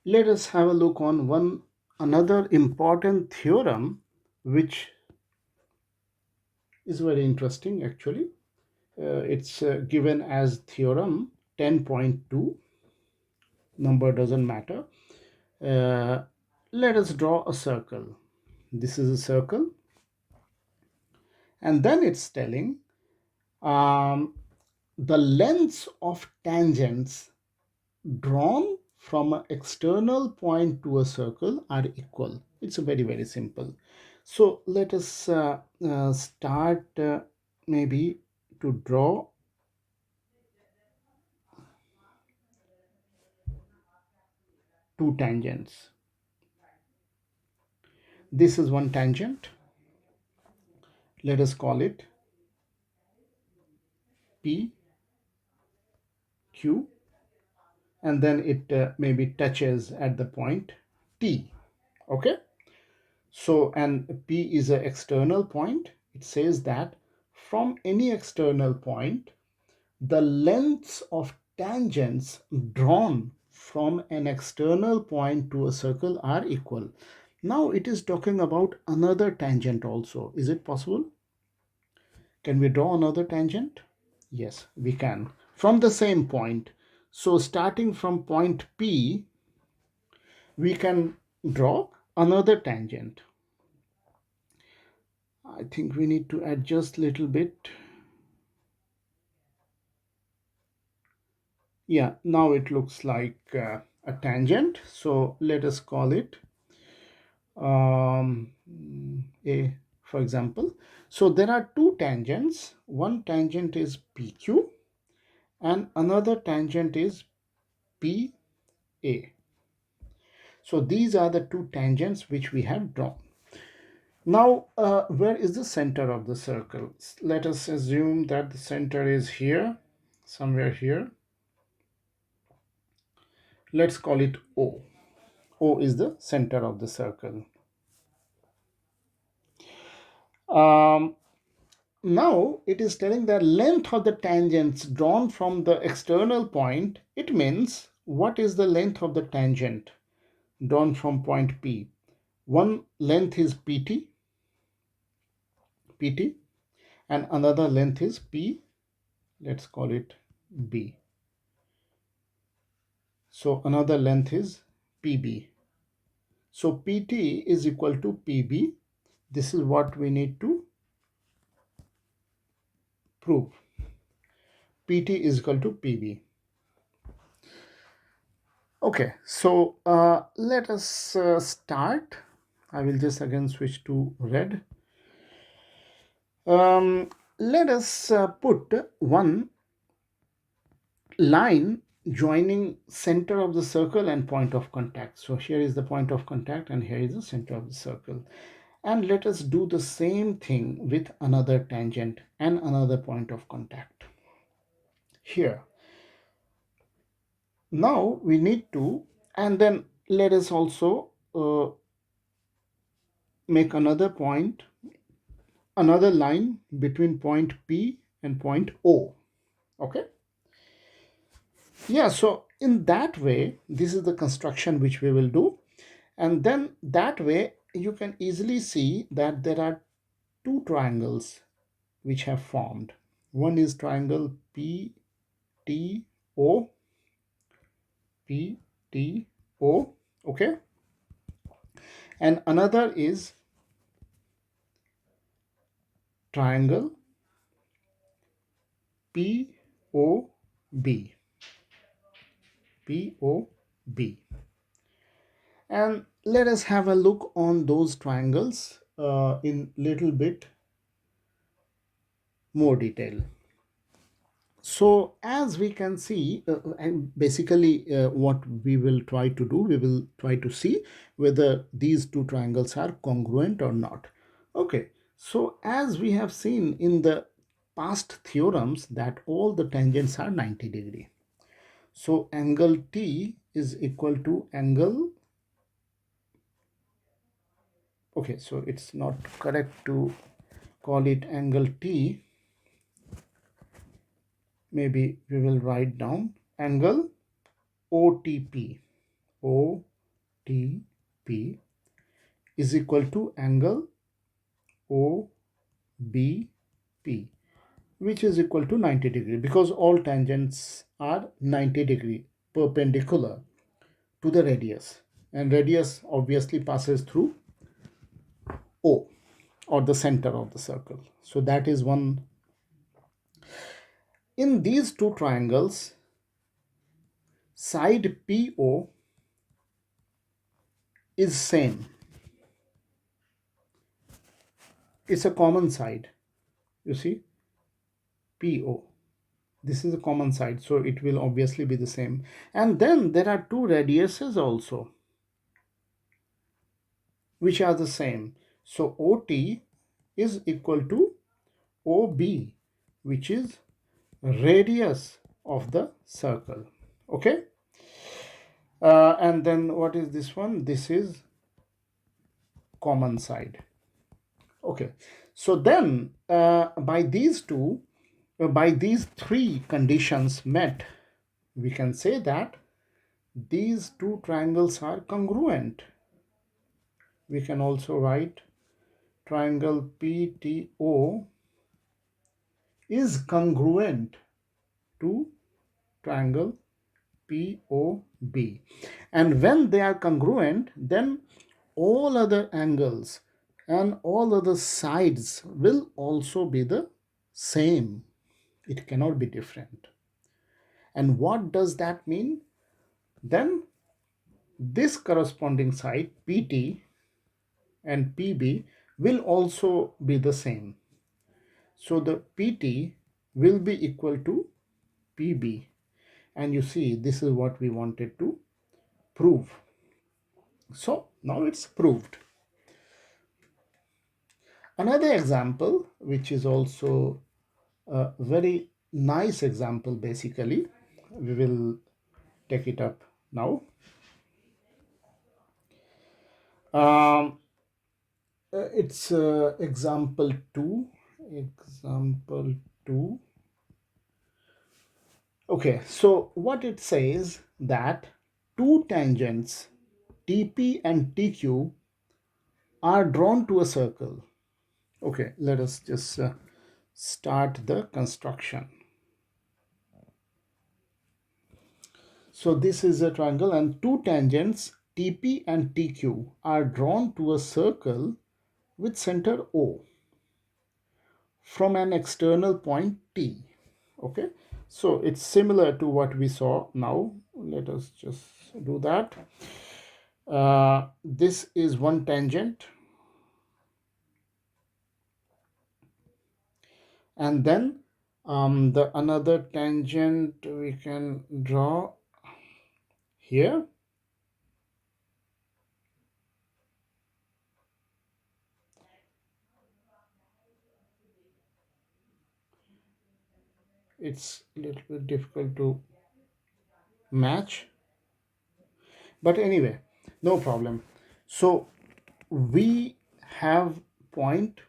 Let us have a look on another important theorem which is very interesting actually. It's given as theorem 10.2. Number doesn't matter. uh, let us draw a circle. This is a circle, and then it's telling the lengths of tangents drawn from an external point to a circle are equal. It's very simple. So let us start maybe to draw two tangents. This is one tangent. Let us call it PQ, and then it maybe touches at the point T. Okay, so and P is an external point. It says that from any external point the lengths of tangents drawn from an external point to a circle are equal. Now it is talking about another tangent also. Is it possible? Can we draw another tangent? Yes, we can. From the same point. So starting from point P, we can draw another tangent. I think we need to adjust a little bit. Yeah, now it looks like a tangent. So let us call it A, for example. So there are two tangents. One tangent is PQ and another tangent is PA. So these are the two tangents which we have drawn. Now, where is the center of the circle? Let us assume that the center is here, somewhere here. Let's call it O. O is the center of the circle. Now it is telling the length of the tangents drawn from the external point. It means what is the length of the tangent drawn from point P? One length is PT, and another length is P. Let's call it B. So another length is PB. So PT is equal to PB. This is what we need to prove. PT is equal to PB. Okay, so let us start. I will just again switch to red. Let us put one line joining center of the circle and point of contact. So here is the point of contact and here is the center of the circle. And let us do the same thing with another tangent and another point of contact. Here. Now we need to, and then let us also make another point, another line between point P and point O. Okay. Yeah, so in that way, this is the construction which we will do. And then that way, you can easily see that there are two triangles which have formed. One is triangle PTO, PTO, okay? And another is triangle POB, POB. And let us have a look on those triangles in little bit more detail. So as we can see, and basically what we will try to do, we will try to see whether these two triangles are congruent or not. Okay, so as we have seen in the past theorems that all the tangents are 90 degree. So angle T is equal to angle, okay, so it's not correct to call it angle T. Maybe we will write down angle OTP, OTP. OTP is equal to angle OBP, which is equal to 90 degree, because all tangents are 90 degree perpendicular to the radius, and radius obviously passes through O, or the center of the circle. So that is one. In these two triangles, side PO is same. It's a common side. You see, PO. This is a common side, so it will obviously be the same. And then there are two radiuses also, which are the same. So OT is equal to OB, which is radius of the circle. Okay. And then what is this one? This is common side. Okay. So then by these three conditions met, we can say that these two triangles are congruent. We can also write triangle PTO is congruent to triangle POB. And when they are congruent, then all other angles and all other sides will also be the same. It cannot be different. And what does that mean? Then this corresponding side PT and PB will also be the same. So the PT will be equal to PB. And you see, this is what we wanted to prove. So now it's proved. Another example, which is also a very nice example, basically, we will take it up now. It's example 2. Example 2. Okay, so what it says that two tangents TP and TQ are drawn to a circle. Okay, let us just start the construction. So this is a triangle and two tangents TP and TQ are drawn to a circle with center O from an external point T. Okay, so it's similar to what we saw now. Let us just do that. This is one tangent, and then the another tangent we can draw here. It's a little bit difficult to match, but anyway, no problem. So we have point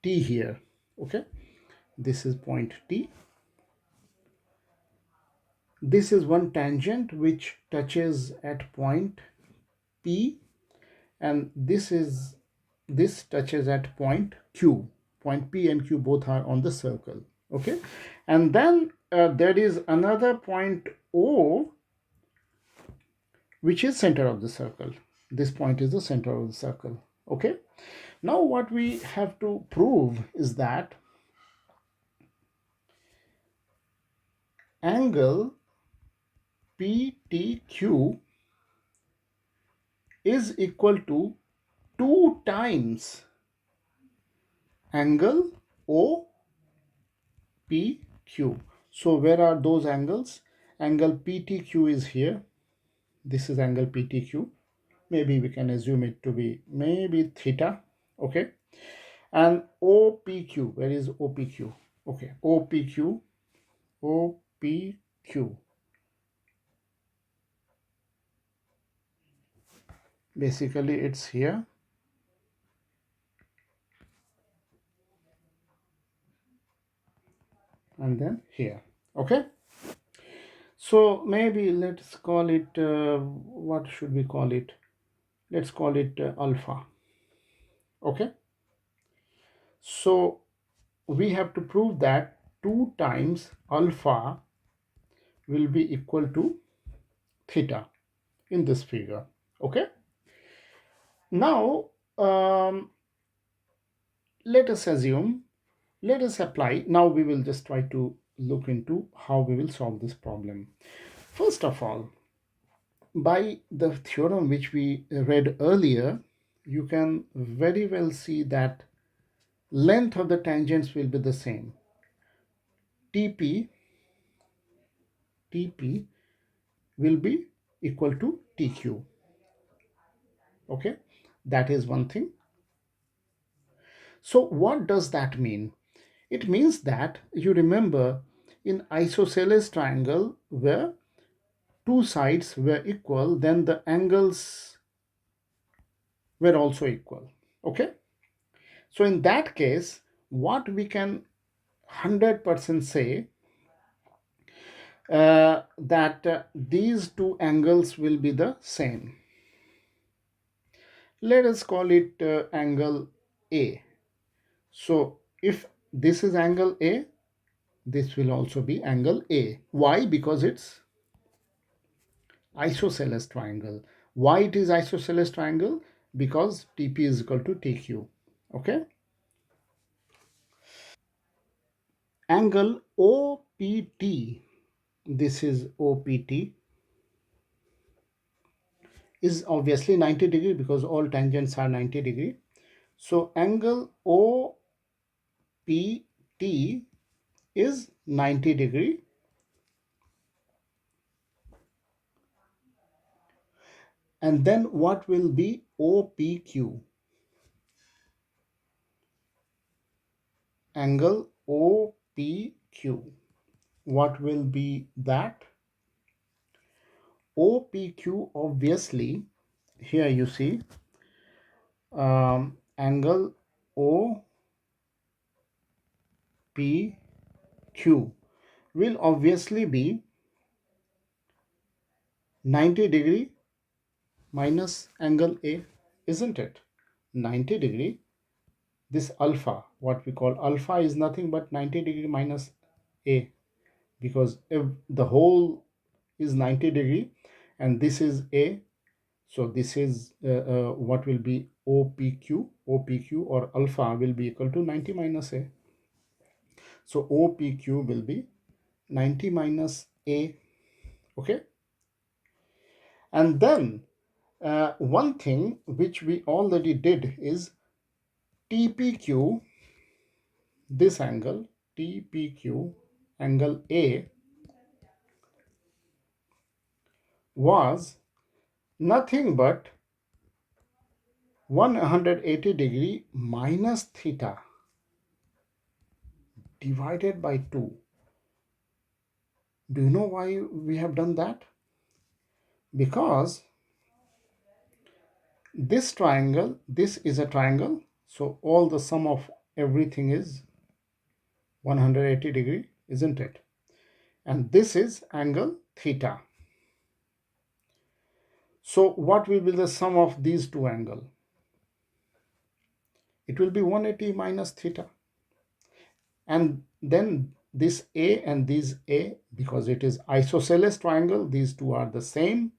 T here. Okay, this is point T. This is one tangent which touches at point P, and this touches at point Q. Point P and Q both are on the circle. Okay, and then there is another point O, which is center of the circle. This point is the center of the circle. Okay, now what we have to prove is that angle PTQ is equal to 2 times angle OPQ. So where are those angles? Angle PTQ is here. This is angle PTQ. Maybe we can assume it to be maybe theta. Okay, and OPQ, where is OPQ? Okay, OPQ, OPQ, basically it's here, and then here. Okay, So maybe let's call it, what should we call it? Let's call it alpha. Okay. So we have to prove that 2 times alpha will be equal to theta in this figure. Okay. Now, um, let us assume, let us apply. Now we will just try to look into how we will solve this problem. First of all, by the theorem which we read earlier, you can very well see that length of the tangents will be the same. TP will be equal to TQ. Okay, that is one thing. So what does that mean? It means that, you remember, in isosceles triangle where two sides were equal, then the angles were also equal. Okay, so in that case, what we can 100% say, that these two angles will be the same. Let us call it angle A. So if this is angle A, this will also be angle A. Why? Because it's isosceles triangle. Why it is isosceles triangle? Because TP is equal to TQ. Okay. Angle OPT, this is OPT, is obviously 90 degree because all tangents are 90 degree. So angle OPT is 90 degree. And then what will be OPQ? Angle OPQ. What will be that? OPQ, obviously, here you see angle OPQ will obviously be 90 degree minus angle A, isn't it? 90 degree, this alpha, what we call alpha, is nothing but 90 degree minus A, because if the whole is 90 degree and this is A, so this is what will be OPQ. OPQ or alpha will be equal to 90 minus A. So OPQ will be 90 minus A. Okay. And then one thing which we already did is TPQ, this angle, TPQ, angle A, was nothing but 180 degree minus theta divided by 2. Do you know why we have done that? Because this triangle, this is a triangle, so all the sum of everything is 180 degree, isn't it? And this is angle theta. So what will be the sum of these two angles? It will be 180 minus theta. And then this A and this A, because it is isosceles triangle, these two are the same.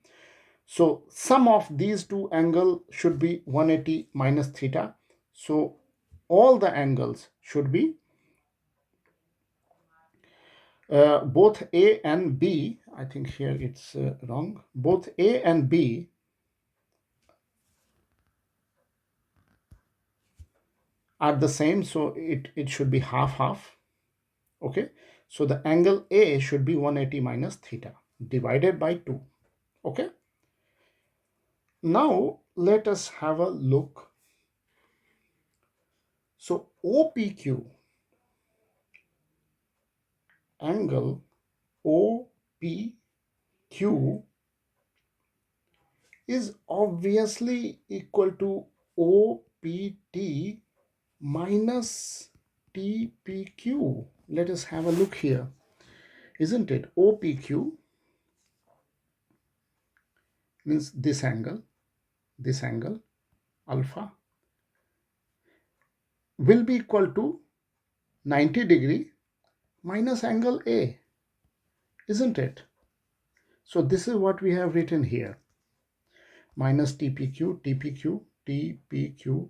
So sum of these two angles should be 180 minus theta. So all the angles should be both A and B. I think here it's wrong. Both A and B are the same, so it should be half. Okay, so the angle A should be 180 minus theta divided by 2. Okay, now let us have a look. So OPQ, angle OPQ, is obviously equal to OPT minus TPQ. Let us have a look here, isn't it? OPQ means this angle alpha will be equal to 90 degree minus angle A, isn't it? So this is what we have written here, minus TPQ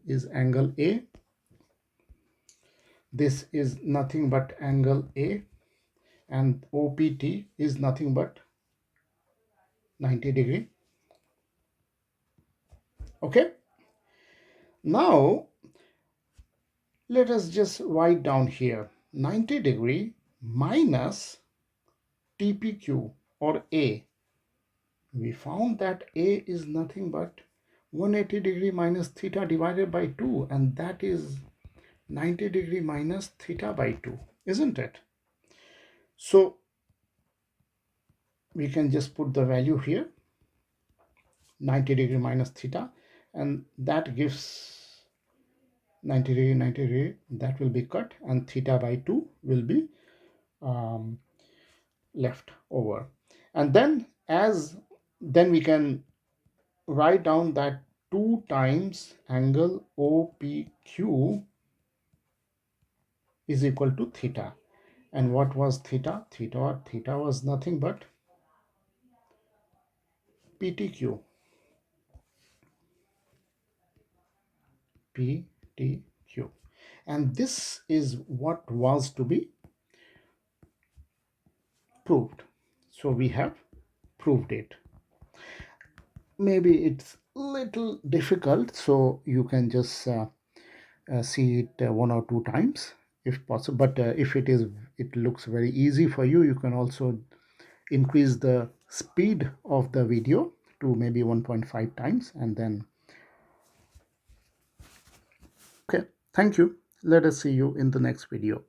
is angle A. This is nothing but angle A, and OPT is nothing but 90 degree. Okay, now let us just write down here 90 degree minus TPQ or A. We found that A is nothing but 180 degree minus theta divided by 2, and that is 90 degree minus theta by 2, isn't it? So we can just put the value here, 90 degree minus theta, and that gives 90 degree, 90 degree, that will be cut, and theta by 2 will be left over. And then then we can write down that 2 times angle OPQ is equal to theta. And what was theta? Theta was nothing but PTQ. PTQ. And this is what was to be proved. So we have proved it. Maybe it's a little difficult, so you can just see it 1 or 2 times if possible. But if it looks very easy for you, you can also increase the speed of the video to maybe 1.5 times, and then okay, thank you. Let us see you in the next video.